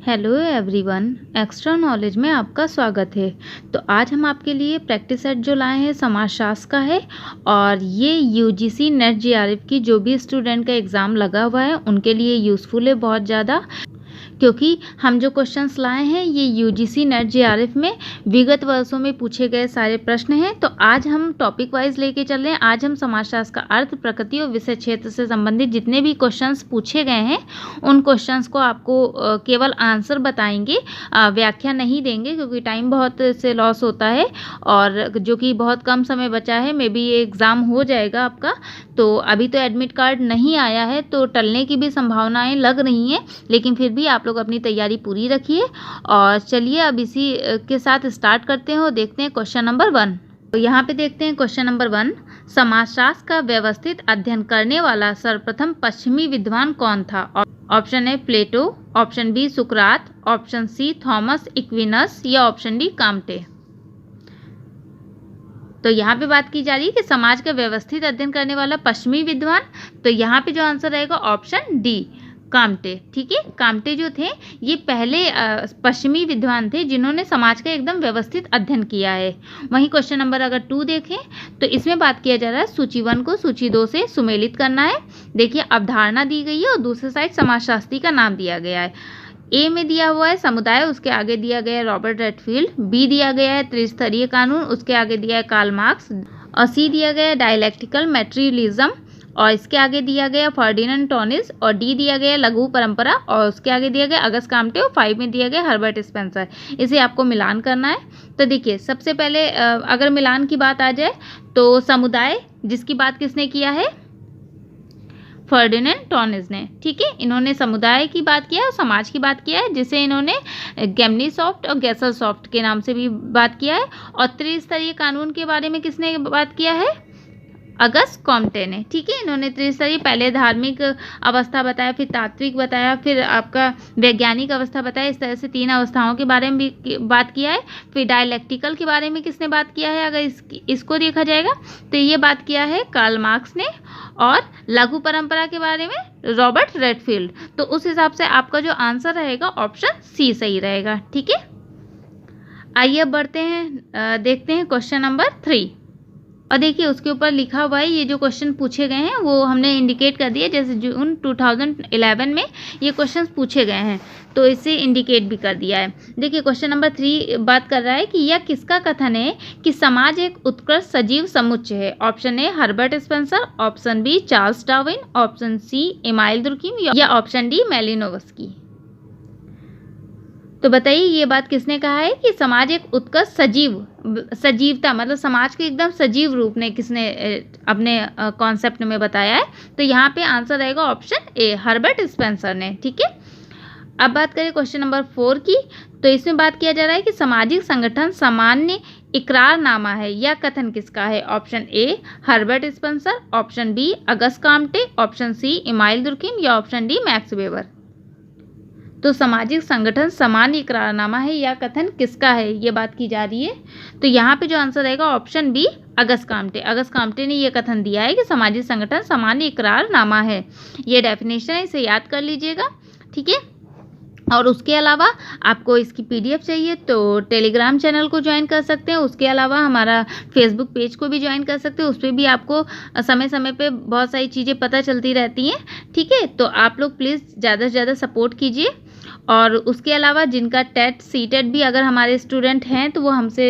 Hello everyone, extra knowledge में आपका स्वागत है। तो आज हम आपके लिए प्रैक्टिस सेट जो लाए हैं समाजशास्त्र का है और ये यूजीसी नेट जीआरएफ की जो भी स्टूडेंट का एग्ज़ाम लगा हुआ है उनके लिए यूज़फुल है बहुत ज़्यादा, क्योंकि हम जो क्वेश्चंस लाए हैं ये यूजीसी नेट जीआरएफ में विगत वर्षों में पूछे गए सारे प्रश्न हैं। तो आज हम टॉपिक वाइज लेके चल रहे हैं। आज हम समाजशास्त्र का अर्थ, प्रकृति और विषय क्षेत्र से संबंधित जितने भी क्वेश्चंस पूछे गए हैं उन क्वेश्चंस को आपको केवल आंसर बताएंगे, व्याख्या नहीं देंगे, क्योंकि टाइम बहुत से लॉस होता है और जो कि बहुत कम समय बचा है। मे बी ये एग्ज़ाम हो जाएगा आपका, तो अभी तो एडमिट कार्ड नहीं आया है तो टलने की भी संभावनाएं लग रही हैं, लेकिन फिर भी आप लोग अपनी तैयारी पूरी रखिए। और चलिए अब इसी के साथ स्टार्ट करते हैं और देखते हैं क्वेश्चन नंबर 1। तो यहाँ पे देखते हैं क्वेश्चन नंबर 1। समाजशास्त्र का व्यवस्थित अध्ययन करने वाला सर्वप्रथम पश्चिमी विद्वान कौन था? Option A Plato, option B सुकरात, ऑप्शन सी थॉमस एक्विनस या ऑप्शन डी काम्टे। तो यहाँ पे बात की जा रही है कि समाज का व्यवस्थित अध्ययन करने वाला पश्चिमी विद्वान, तो यहाँ पे जो आंसर रहेगा ऑप्शन डी काम्टे। ठीक है, काम्टे जो थे ये पहले पश्चिमी विद्वान थे जिन्होंने समाज का एकदम व्यवस्थित अध्ययन किया है। वहीं क्वेश्चन नंबर अगर 2 देखें तो इसमें बात किया जा रहा है सूची 1 को सूची 2 से सुमेलित करना है। देखिए अवधारणा दी गई है और दूसरे साइड समाजशास्त्री का नाम दिया गया है। ए में दिया हुआ है समुदाय, उसके आगे दिया गया है रॉबर्ट रेडफील्ड। बी दिया गया है त्रिस्तरीय कानून, उसके आगे दिया है कार्ल मार्क्स। और सी दिया गया है डायलैक्टिकल मैटेरियलिज्म और इसके आगे दिया गया फर्डिनेंड टॉनिस। और डी दिया गया लघु परंपरा और उसके आगे दिया गया अगस्त काम्टे। और 5 में दिया गया हर्बर्ट स्पेंसर। इसे आपको मिलान करना है। तो देखिए सबसे पहले अगर मिलान की बात आ जाए तो समुदाय जिसकी बात किसने किया है? फर्डिनेंड टॉनिस ने। ठीक है, इन्होंने समुदाय की बात किया है और समाज की बात किया है, जिसे इन्होंने गेमनीसॉफ्ट और गेसलसॉफ्ट के नाम से भी बात किया है। और त्रिस्तरीय कानून के बारे में किसने बात किया है? अगस्त कॉम्टे ने। ठीक है, इन्होंने त्रिस्तरीय पहले धार्मिक अवस्था बताया, फिर तात्विक बताया, फिर आपका वैज्ञानिक अवस्था बताया। इस तरह से 3 अवस्थाओं के बारे में भी बात किया है। फिर डायलैक्टिकल के बारे में किसने बात किया है? अगर इसको देखा जाएगा तो ये बात किया है कार्ल मार्क्स ने। और लघु परंपरा के बारे में रॉबर्ट रेडफील्ड। तो उस हिसाब से आपका जो आंसर रहेगा ऑप्शन सी सही रहेगा। ठीक है, आइए अब बढ़ते हैं, देखते हैं क्वेश्चन नंबर 3। और देखिए उसके ऊपर लिखा हुआ है, ये जो क्वेश्चन पूछे गए हैं वो हमने इंडिकेट कर दिया, जैसे जून 2011 में ये क्वेश्चंस पूछे गए हैं तो इसे इंडिकेट भी कर दिया है। देखिए क्वेश्चन नंबर 3 बात कर रहा है कि यह किसका कथन है कि समाज एक उत्कृष्ट सजीव समुच्चय है? Option A Herbert Spencer, option B Charles Darwin, option C Emile Durkheim या ऑप्शन डी मेलिनोवस्की। तो बताइए ये बात किसने कहा है कि समाज एक उत्कृष्ट सजीवता मतलब समाज के एकदम सजीव रूप ने किसने अपने कॉन्सेप्ट में बताया है? तो यहाँ पे आंसर रहेगा ऑप्शन ए हर्बर्ट स्पेंसर ने। ठीक है, अब बात करें क्वेश्चन नंबर 4 की। तो इसमें बात किया जा रहा है कि सामाजिक संगठन सामान्य इकरारनामा है, यह कथन किसका है? Option A Herbert Spencer, option B Auguste Comte, option C Emile Durkheim या ऑप्शन डी मैक्स वेबर। तो सामाजिक संगठन सामान्य इकरारनामा है, यह कथन किसका है? ये बात की जा रही है। तो यहाँ पे जो आंसर रहेगा option B Auguste Comte. Auguste Comte ने ये कथन दिया है कि सामाजिक संगठन सामान्य इकरारनामा है। ये डेफिनेशन है, इसे याद कर लीजिएगा। ठीक है, और उसके अलावा आपको इसकी PDF चाहिए तो टेलीग्राम चैनल को ज्वाइन कर सकते हैं। उसके अलावा हमारा फेसबुक पेज को भी ज्वाइन कर सकते हैं, उस पर भी आपको समय समय पे बहुत सारी चीज़ें पता चलती रहती हैं। ठीक है, तो आप लोग प्लीज़ ज़्यादा से ज़्यादा सपोर्ट कीजिए। और उसके अलावा जिनका टेट सीटेट भी अगर हमारे स्टूडेंट हैं तो वो हमसे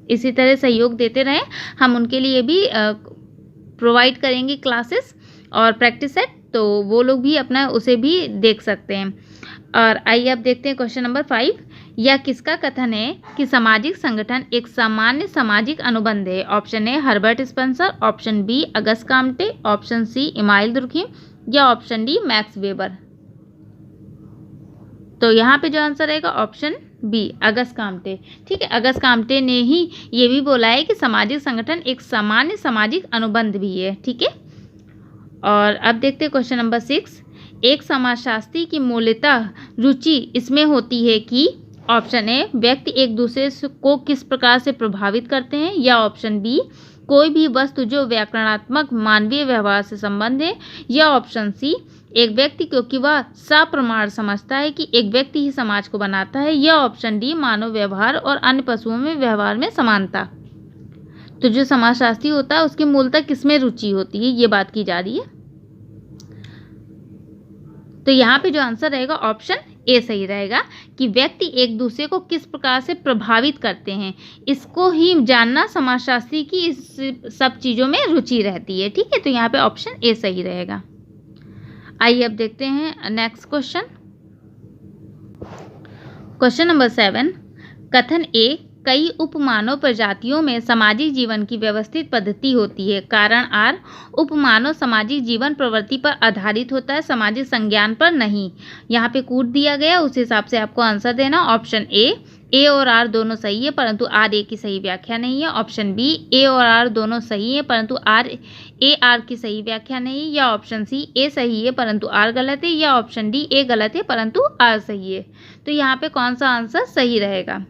इसी तरह सहयोग देते रहें। हम उनके लिए भी प्रोवाइड करेंगे क्लासेस और प्रैक्टिस सेट, तो वो लोग भी अपना उसे भी देख सकते हैं। और आइए अब देखते हैं क्वेश्चन नंबर 5। यह किसका कथन है कि सामाजिक संगठन एक सामान्य सामाजिक अनुबंध है? Option A Herbert Spencer, option B Auguste Comte, option C Emile Durkheim या ऑप्शन डी मैक्स वेबर। तो यहाँ पे जो आंसर रहेगा ऑप्शन बी अगस्त काम्टे। ठीक है, अगस्त काम्टे ने ही ये भी बोला है कि सामाजिक संगठन एक सामान्य सामाजिक अनुबंध भी है। ठीक है, और अब देखते हैं क्वेश्चन नंबर 6। एक समाजशास्त्री की मूलतः रुचि इसमें होती है कि ऑप्शन ए व्यक्ति एक दूसरे को किस प्रकार से प्रभावित करते हैं या ऑप्शन बी कोई भी वस्तु जो व्याकरणात्मक मानवीय व्यवहार से संबंध है या ऑप्शन सी एक व्यक्ति क्योंकि वह सप्रमाण समझता है कि एक व्यक्ति ही समाज को बनाता है, या ऑप्शन डी मानव व्यवहार और अन्य पशुओं में व्यवहार में समानता। तो जो समाजशास्त्री होता है उसकी मूलतः किसमें रुचि होती है, ये बात की जा रही है। तो यहाँ पे जो आंसर रहेगा ऑप्शन ए सही रहेगा कि व्यक्ति एक दूसरे को किस प्रकार से प्रभावित करते हैं, इसको ही जानना समाजशास्त्री की इस सब चीज़ों में रुचि रहती है। ठीक है, तो यहाँ पे ऑप्शन ए सही रहेगा। आइए अब देखते हैं नेक्स्ट क्वेश्चन। क्वेश्चन नंबर 7, कथन ए, कई उपमानव प्रजातियों में सामाजिक जीवन की व्यवस्थित पद्धति होती है। कारण आर, उपमानव सामाजिक जीवन प्रवृत्ति पर आधारित होता है, सामाजिक संज्ञान पर नहीं। यहाँ पे कूट दिया गया, उस हिसाब से आपको आंसर देना। ऑप्शन ए और आर दोनों सही है परंतु आर ए की सही व्याख्या नहीं है। ऑप्शन बी, ए और आर दोनों सही है परंतु आर की सही व्याख्या नहीं, या ऑप्शन सी, ए सही है परंतु आर गलत है, या ऑप्शन डी, ए गलत है परंतु आर सही है। तो यहाँ पे कौन सा आंसर सही रहेगा?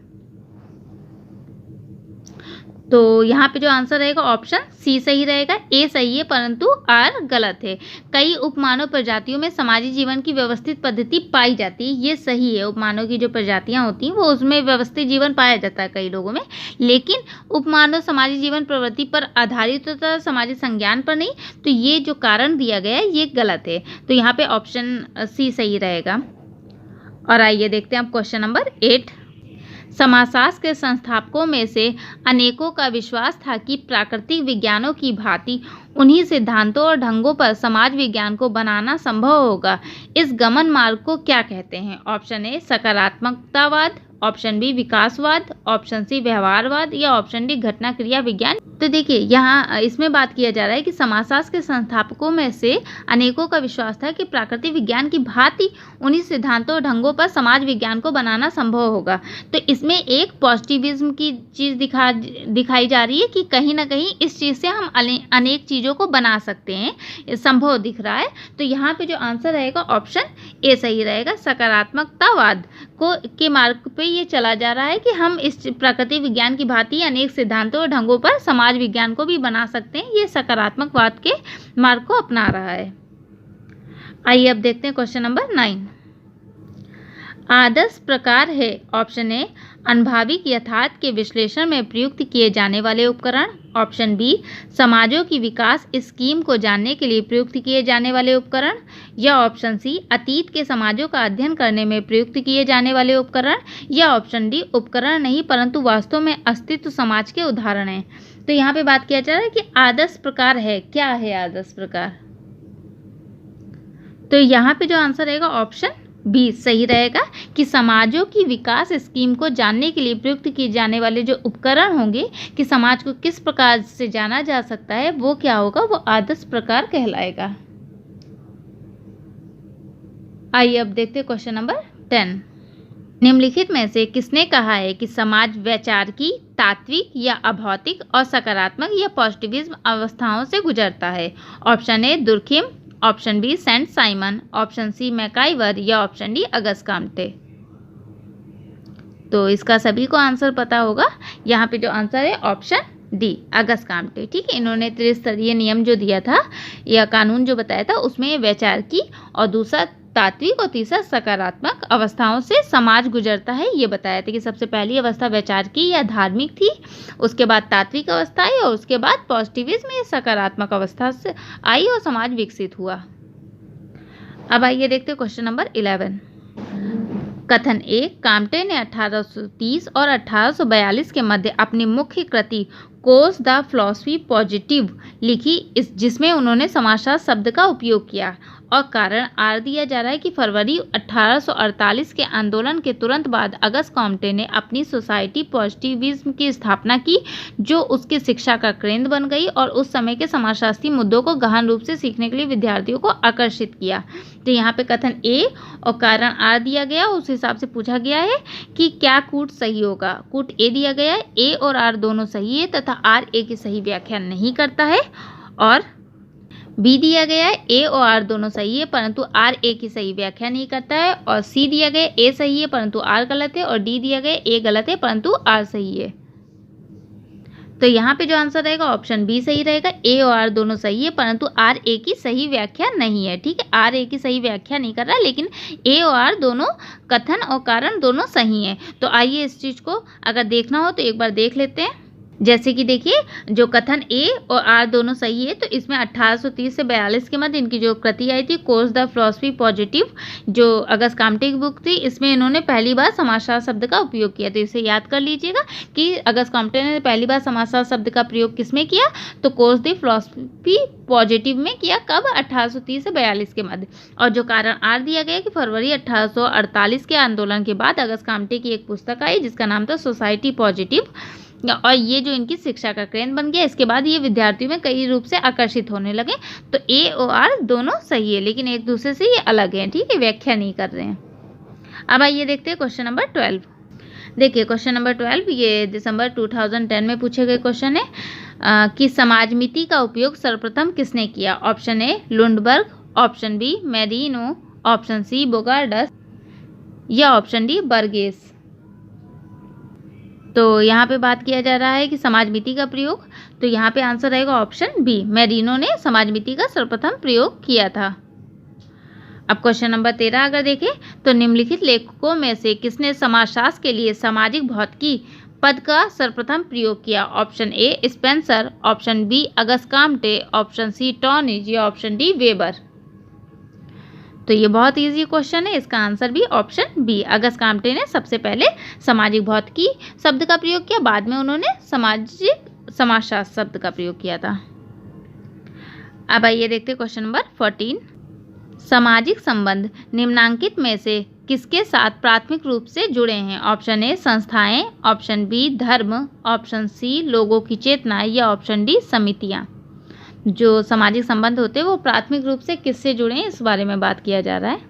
तो यहाँ पे जो आंसर रहेगा ऑप्शन सी सही रहेगा। ए सही है परंतु आर गलत है। कई उपमानव प्रजातियों में सामाजिक जीवन की व्यवस्थित पद्धति पाई जाती है, ये सही है। उपमानव की जो प्रजातियाँ होती हैं वो उसमें व्यवस्थित जीवन पाया जाता है कई लोगों में, लेकिन उपमानव सामाजिक जीवन प्रवृत्ति पर आधारित होता है, सामाजिक संज्ञान पर नहीं। तो ये जो कारण दिया गया है ये गलत है। तो यहाँ पे ऑप्शन सी सही रहेगा। और आइए देखते हैं अब क्वेश्चन नंबर 8। समाजशास्त्र के संस्थापकों में से अनेकों का विश्वास था कि प्राकृतिक विज्ञानों की भांति उन्हीं सिद्धांतों और ढंगों पर समाज विज्ञान को बनाना संभव होगा। इस गमन मार्ग को क्या कहते हैं? ऑप्शन ए सकारात्मकतावाद, ऑप्शन बी विकासवाद, ऑप्शन सी व्यवहारवाद, या ऑप्शन डी घटना क्रिया विज्ञान। तो देखिए यहाँ इसमें बात किया जा रहा है कि समाजशास्त्र के संस्थापकों में से अनेकों का विश्वास था कि प्राकृतिक विज्ञान की भांति उन्हीं सिद्धांतों और ढंगों पर समाज विज्ञान को बनाना संभव होगा। तो इसमें एक पॉजिटिविज्म की चीज़ दिखाई जा रही है कि कहीं ना कहीं इस चीज़ से हम अनेक चीज़ों को बना सकते हैं, संभव दिख रहा है। तो यहाँ पे जो आंसर रहेगा ऑप्शन ए सही रहेगा। सकारात्मकतावाद के मार्ग पे ये चला जा रहा है कि हम इस प्राकृतिक विज्ञान की भांति अनेक सिद्धांतों और ढंगों पर समाज विज्ञान को भी बना सकते हैं। ये सकारात्मकवाद के मार्ग को अपना रहा है। आइए अब देखते हैं क्वेश्चन नंबर 9। आदर्श प्रकार है ऑप्शन ए अनुभाविक यथार्थ के विश्लेषण में प्रयुक्त किए जाने वाले उपकरण, ऑप्शन बी समाजों की विकास स्कीम को जानने के लिए प्रयुक्त किए जाने वाले उपकरण, या ऑप्शन सी अतीत के समाजों का अध्ययन करने में प्रयुक्त किए जाने वाले उपकरण, या ऑप्शन डी उपकरण नहीं परंतु वास्तव में अस्तित्व समाज के उदाहरण हैं। तो यहाँ पे बात किया जा रहा है कि आदर्श प्रकार है, क्या है आदर्श प्रकार? तो यहाँ पे जो आंसर रहेगा ऑप्शन बी सही रहेगा कि समाजों की विकास स्कीम को जानने के लिए प्रयुक्त किए जाने वाले जो उपकरण होंगे कि समाज को किस प्रकार से जाना जा सकता है वो क्या होगा, वो आदर्श प्रकार कहलाएगा। आइए अब देखते हैं क्वेश्चन नंबर 10। निम्नलिखित में से किसने कहा है कि समाज वैचारिकी, तात्विक या अभौतिक और सकारात्मक या पॉजिटिविज्म अवस्थाओं से गुजरता है? Option A Durkheim, option B Saint Simon, option C MacIver, या ऑप्शन डी अगस्त काम्टे। तो इसका सभी को आंसर पता होगा। यहाँ पे जो आंसर है ऑप्शन डी अगस्त काम्टे। ठीक है, इन्होंने त्रिस्तरीय नियम जो दिया था या कानून जो बताया था उसमें वैचारिकी और दूसरा तात्विक और तीसरा सकारात्मक अवस्थाओं से समाज गुजरता है ये बताया था कि सबसे पहली अवस्था वैचारिकी या धार्मिक थी, उसके बाद तात्विक अवस्था आई और उसके बाद पॉजिटिविज्म या सकारात्मक अवस्था से आई और समाज विकसित हुआ। अब आइए देखते हैं क्वेश्चन नंबर 11। कथन ए काम्टे ने 1830 और 1842 के मध्य अपनी मुख्य कृति कोर्स द फिलॉसफी पॉजिटिव लिखी, जिसमें उन्होंने समाजशास्त्र शब्द का उपयोग किया, और कारण आर दिया जा रहा है कि फरवरी 1848 के आंदोलन के तुरंत बाद अगस्त काम्टे ने अपनी सोसाइटी पॉजिटिविज्म की स्थापना की जो उसकी शिक्षा का केंद्र बन गई और उस समय के समाजशास्त्री मुद्दों को गहन रूप से सीखने के लिए विद्यार्थियों को आकर्षित किया। तो यहाँ पे कथन ए और कारण आर दिया गया, उस हिसाब से पूछा गया है कि क्या कूट सही होगा। कूट ए दिया गया है, ए और आर दोनों सही है तथा आर ए की सही व्याख्या नहीं करता है, और बी दिया गया है ए और आर दोनों सही है परंतु आर ए की सही व्याख्या नहीं करता है, और सी दिया गया ए सही है परंतु आर गलत है, और डी दिया गया ए गलत है परंतु आर सही है। तो यहाँ पे जो आंसर रहेगा ऑप्शन बी सही रहेगा। ए और आर दोनों सही है, परंतु आर ए की सही व्याख्या नहीं है। ठीक है, आर ए की सही व्याख्या नहीं कर रहा, लेकिन ए और आर दोनों कथन और कारण दोनों सही हैं। तो आइए इस चीज़ को अगर देखना हो तो एक बार देख लेते हैं। जैसे कि देखिए, जो कथन ए और आर दोनों सही है, तो इसमें 1830 से 42 के मध्य इनकी जो कृति आई थी कोर्स द फिलॉसफी पॉजिटिव, जो अगस्त काम्टे की बुक थी, इसमें इन्होंने पहली बार समाजशास्त्र शब्द का उपयोग किया। तो इसे याद कर लीजिएगा कि अगस्त काम्टे ने पहली बार समाजशास्त्र शब्द का प्रयोग किसमें किया, तो कोर्स द फिलॉसफी पॉजिटिव में किया। कब? 1830 से 42 के मध्य। और जो कारण आर दिया गया कि फरवरी 1848 के आंदोलन के बाद अगस्त काम्टे की एक पुस्तक आई जिसका नाम था सोसाइटी पॉजिटिव, और ये जो इनकी शिक्षा का केंद्र बन गया। इसके बाद ये विद्यार्थियों में कई रूप से आकर्षित होने लगे। तो ए और आर दोनों सही है, लेकिन एक दूसरे से ये अलग हैं। ठीक है, व्याख्या नहीं कर रहे हैं। अब आइए देखते हैं क्वेश्चन नंबर 12। देखिए क्वेश्चन नंबर 12 ये दिसंबर 2010 में पूछे गए क्वेश्चन है कि समाजमिति का उपयोग सर्वप्रथम किसने किया। Option A Lundberg, option B Moreno, option C Bogardus या ऑप्शन डी बर्गेस। तो यहाँ पे बात किया जा रहा है कि समाजमिति का प्रयोग, तो यहाँ पे आंसर रहेगा ऑप्शन बी मेरिनो ने समाजमिति का सर्वप्रथम प्रयोग किया था। अब क्वेश्चन नंबर 13 अगर देखें तो निम्नलिखित लेखकों में से किसने समाजशास्त्र के लिए सामाजिक भौतिकी पद का सर्वप्रथम प्रयोग किया। Option A Spencer, option B Auguste Comte, option C Tonnies या ऑप्शन डी वेबर। तो ये बहुत इजी क्वेश्चन है, इसका आंसर भी ऑप्शन बी अगस्त काम्टे ने सबसे पहले सामाजिक भौतिकी शब्द का प्रयोग किया, बाद में उन्होंने समाजशास्त्र शब्द का प्रयोग किया था। अब आइए देखते हैं क्वेश्चन नंबर 14। सामाजिक संबंध निम्नांकित में से किसके साथ प्राथमिक रूप से जुड़े हैं। ऑप्शन ए संस्थाएं, ऑप्शन बी धर्म, ऑप्शन सी लोगों की चेतना या ऑप्शन डी समितियां। जो सामाजिक संबंध होते हैं वो प्राथमिक रूप से किससे जुड़े हैं, इस बारे में बात किया जा रहा है।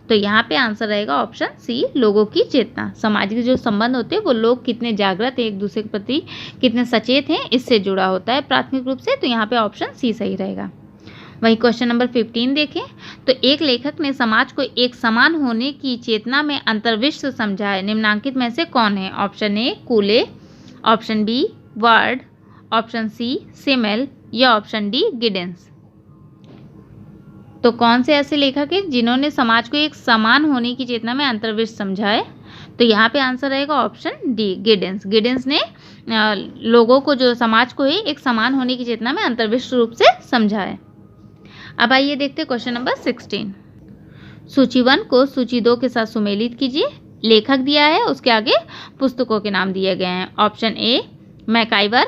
तो यहाँ पे आंसर रहेगा ऑप्शन सी लोगों की चेतना। सामाजिक जो संबंध होते हैं वो लोग कितने जागृत हैं, एक दूसरे के प्रति कितने सचेत हैं, इससे जुड़ा होता है प्राथमिक रूप से। तो यहाँ पे ऑप्शन सी सही रहेगा। वही क्वेश्चन नंबर 15 देखें तो एक लेखक ने समाज को एक समान होने की चेतना में अंतर्विश्व समझा है। निम्नांकित में से कौन है। Option A Cooley, option B Ward, option C Simmel या ऑप्शन डी गिडेंस। तो कौन से ऐसे लेखक हैं जिन्होंने समाज को एक समान होने की चेतना में अंतर्विश्व समझा है। तो यहाँ पे आंसर रहेगा ऑप्शन डी गिडेंस। गिडेंस ने लोगों को, जो समाज को है, एक समान होने की चेतना में अंतर्विश्व रूप से समझा है। अब आइए देखते हैं क्वेश्चन नंबर 16। सूची 1 को सूची 2 के साथ सुमेलित कीजिए। लेखक दिया है, उसके आगे पुस्तकों के नाम दिए गए हैं। ऑप्शन ए मैकाइवर,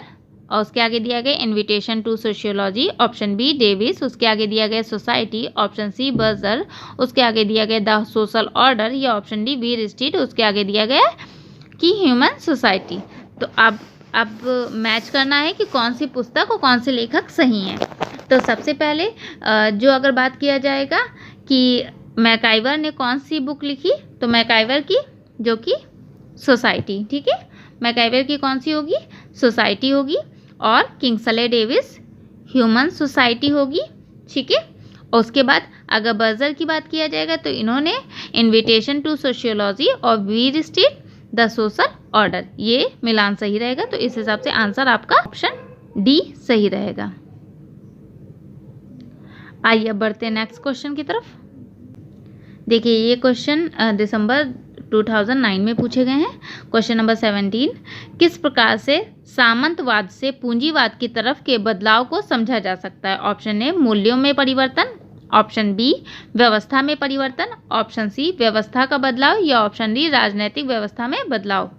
और उसके आगे दिया गया invitation to sociology, option B Davis, उसके आगे दिया गया सोसाइटी, ऑप्शन सी बर्जर, उसके आगे दिया गया द सोशल ऑर्डर या ऑप्शन डी वीर स्ट्रीट, उसके आगे दिया गया कि ह्यूमन सोसाइटी। तो अब मैच करना है कि कौन सी पुस्तक और कौन से लेखक सही हैं। तो सबसे पहले जो अगर बात किया जाएगा कि मैकाइवर ने कौन सी बुक लिखी, तो मैकाइवर की जो कि सोसाइटी, ठीक है, मैकाइवर की कौन सी होगी, सोसाइटी होगी, और किंग्सले डेविस ह्यूमन सोसाइटी होगी, ठीक है। और उसके बाद अगर बर्जर की बात किया जाएगा तो इन्होंने इन्विटेशन टू सोशियोलॉजी और वीर स्ट्रीट द सोशल ऑर्डर, ये मिलान सही रहेगा। तो इस हिसाब से आंसर आपका ऑप्शन डी सही रहेगा। आइए अब बढ़ते हैं नेक्स्ट क्वेश्चन की तरफ। देखिए ये क्वेश्चन दिसंबर 2009 में पूछे गए हैं। क्वेश्चन नंबर 17, किस प्रकार से सामंतवाद से पूंजीवाद की तरफ के बदलाव को समझा जा सकता है। ऑप्शन ए मूल्यों में परिवर्तन, ऑप्शन बी व्यवस्था में परिवर्तन, ऑप्शन सी व्यवस्था का बदलाव या ऑप्शन डी राजनीतिक व्यवस्था में बदलाव।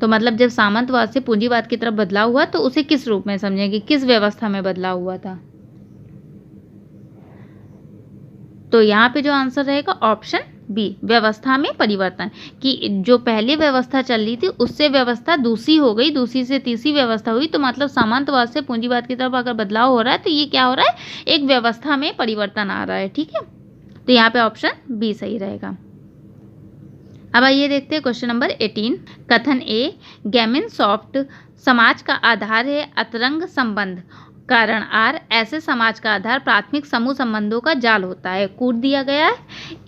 तो मतलब जब सामंतवाद से पूंजीवाद की तरफ बदलाव हुआ तो उसे किस रूप में समझेंगे, किस व्यवस्था में बदलाव हुआ था। तो यहाँ पे जो आंसर रहेगा ऑप्शन बी व्यवस्था में परिवर्तन, कि जो पहले व्यवस्था चल रही थी उससे व्यवस्था दूसरी हो गई, दूसरी से तीसरी व्यवस्था हुई। तो मतलब सामंतवाद से पूंजीवाद की तरफ अगर बदलाव हो रहा है तो ये क्या हो रहा है, एक व्यवस्था में परिवर्तन आ रहा है, ठीक है। तो यहाँ पे ऑप्शन बी सही रहेगा। अब आइए देखते हैं क्वेश्चन नंबर 18। कथन ए गेमिन सॉफ्ट समाज का आधार है अतरंग संबंध, कारण आर ऐसे समाज का आधार प्राथमिक समूह संबंधों का जाल होता है। कूट दिया गया है,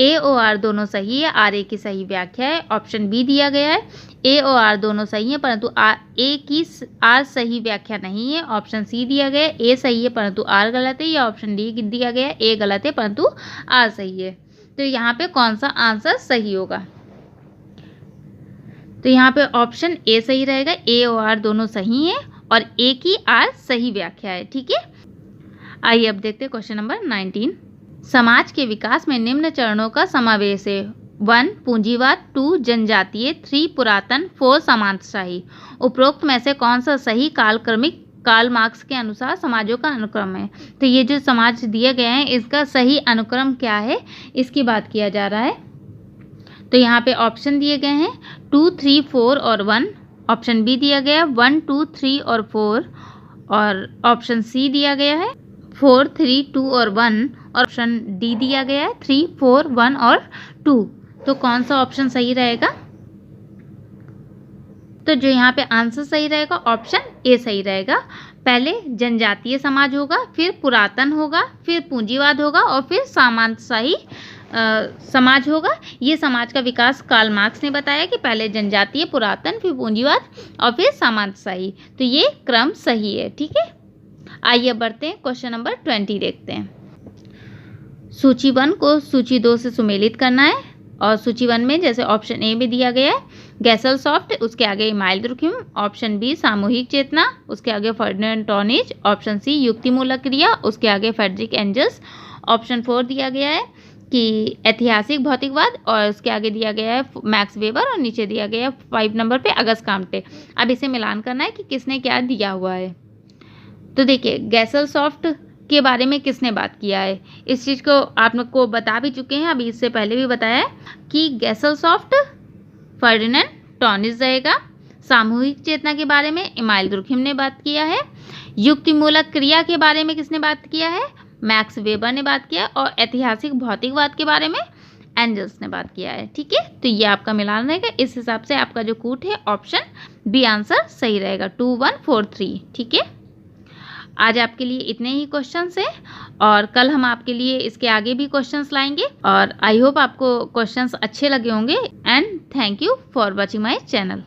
ए और आर दोनों सही है, आर ए की सही व्याख्या है। ऑप्शन बी दिया गया है, ए और आर दोनों सही है परंतु ए की आर सही व्याख्या नहीं है। ऑप्शन सी दिया गया है, ए सही है परंतु आर गलत है। या ऑप्शन डी दिया गया है, ए गलत है परंतु आर सही है। तो यहाँ पे कौन सा आंसर सही होगा? तो यहाँ पे ऑप्शन ए सही रहेगा, ए और आर दोनों सही हैं और ए की आर सही व्याख्या है। ठीक है, आइए अब देखते हैं क्वेश्चन नंबर 19। समाज के विकास में निम्न चरणों का समावेश है। 1 पूंजीवाद, 2 जनजातीय, 3 पुरातन, 4 सामंतशाही। उपरोक्त में से कौन सा सही कालक्रमिक कार्ल मार्क्स के अनुसार समाजों का अनुक्रम है? तो ये जो समाज दिए गए हैं इसका सही अनुक्रम क्या है, इसकी बात किया जा रहा है। तो यहाँ पे ऑप्शन दिए गए हैं 2, 3, 4 और 1। ऑप्शन बी दिया गया है 1, 2, 3 और 4 और ऑप्शन सी दिया गया है 4, 3, 2 और 1 और ऑप्शन डी दिया गया है 3, 4, 1 और 2। तो कौन सा ऑप्शन सही रहेगा? तो जो यहाँ पे आंसर सही रहेगा ऑप्शन ए सही रहेगा। पहले जनजातीय समाज होगा, फिर पुरातन होगा, फिर पूंजीवाद होगा और फिर सामंतशाही समाज होगा। ये समाज का विकास कार्ल मार्क्स ने बताया कि पहले जनजातीय, पुरातन, फिर पूंजीवाद और फिर सामंतशाही। तो ये क्रम सही है। ठीक है, आइए बढ़ते हैं, क्वेश्चन नंबर 20 देखते हैं। सूची 1 को सूची 2 से सुमेलित करना है और सूची 1 में जैसे ऑप्शन ए में दिया गया है गैसलसॉफ्ट, उसके आगे इमाइल दुर्कहिम। ऑप्शन बी सामूहिक चेतना, उसके आगे फर्डिनेंड टॉनिज। ऑप्शन सी युक्तिमूलक क्रिया, उसके आगे फ्रेडरिक एंजल्स। ऑप्शन 4 दिया गया है कि ऐतिहासिक भौतिकवाद और उसके आगे दिया गया है मैक्स वेबर और नीचे दिया गया है 5 नंबर पे अगस्त काम्टे। अब इसे मिलान करना है कि किसने क्या दिया हुआ है। तो देखिए गैसलसॉफ्ट के बारे में किसने बात किया है, इस चीज़ को आप लोग को बता भी चुके हैं, अभी इससे पहले भी बताया है कि गैसलसॉफ्ट फर्डिनेंड टॉनिज रहेगा। सामूहिक चेतना के बारे में इमाइल दुर्कहिम ने बात किया है। युक्तिमूलक क्रिया के बारे में किसने बात किया है? मैक्स वेबर ने बात किया। और ऐतिहासिक भौतिकवाद के बारे में एंजल्स ने बात किया है। ठीक है, तो ये आपका मिलान रहेगा। इस हिसाब से आपका जो कूट है ऑप्शन बी आंसर सही रहेगा 2, 1, 4, 3। ठीक है, आज आपके लिए इतने ही क्वेश्चंस हैं और कल हम आपके लिए इसके आगे भी क्वेश्चंस लाएंगे और आई होप आपको क्वेश्चंस अच्छे लगे होंगे। And thank you for watching my channel.